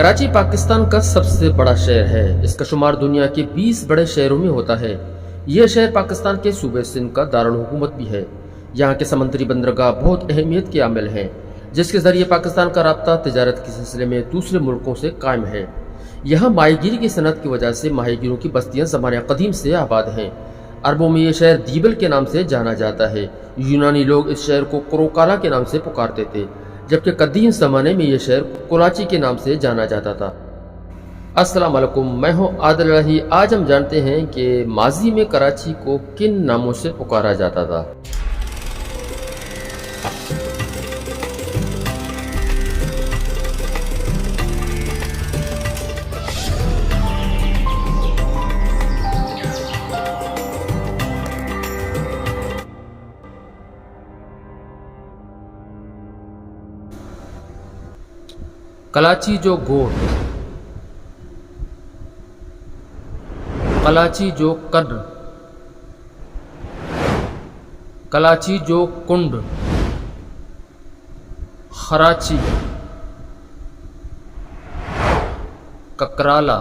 कराची पाकिस्तान का सबसे बड़ा शहर है। इसका शुमार दुनिया के 20 बड़े शहरों में होता है। यह शहर पाकिस्तान के सूबे सिंध का दारुल हुकूमत भी है। यहाँ के समुद्री बंदरगाह बहुत अहमियत के आमिल हैं, जिसके जरिए पाकिस्तान का राब्ता तिजारत के सिलसिले में दूसरे मुल्कों से कायम है। यहाँ माहीगीरी की सनत की वजह से माहीगीरों की बस्तियाँ ज़माने कदीम से आबाद हैं। अरबों में यह शहर दीबल के नाम से जाना जाता है। यूनानी लोग इस शहर को क्रोकाला के नाम से पुकारते थे, जबकि कदीम ज़माने में यह शहर कोलाची के नाम से जाना जाता था। अस्सलाम वालेकुम, मैं हूँ आदिल इलाही। आज हम जानते हैं कि माजी में कराची को किन नामों से पुकारा जाता था। कलाची जो गोट, कलाची जो कद्र, कलाची जो कुंड, खराची, ककराला,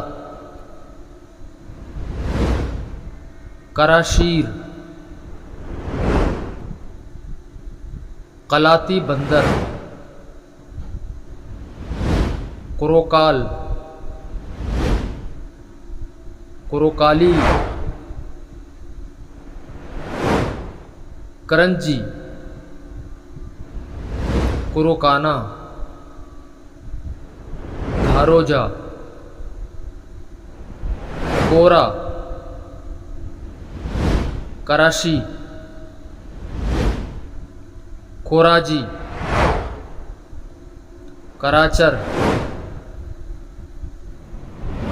कराशीर, कलाती बंदर, क्रोकाल, क्रोकाली, करंजी, क्रोकाना, धारोजा, कोरा, कराशी, खोराजी, कराचर,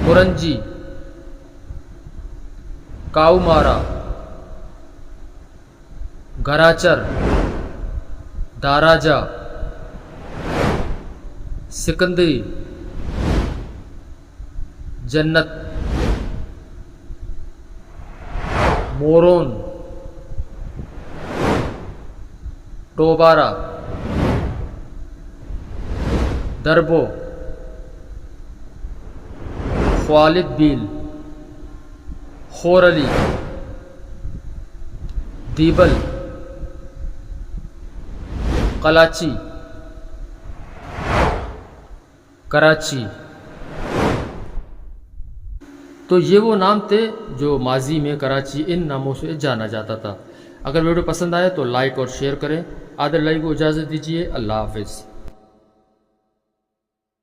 कुरंजी, काउमारा, गराचर, दाराजा, सिकंदरी, जन्नत, मोरोन, टोबारा, दरबो, ख्वालिद बील, खोरली, दीबल, कलाची, कराची। तो ये वो नाम थे जो माजी में कराची इन नामों से जाना जाता था। अगर वीडियो पसंद आए तो लाइक और शेयर करें। आदिल इलाही को इजाज़त दीजिए। अल्लाह हाफिज़।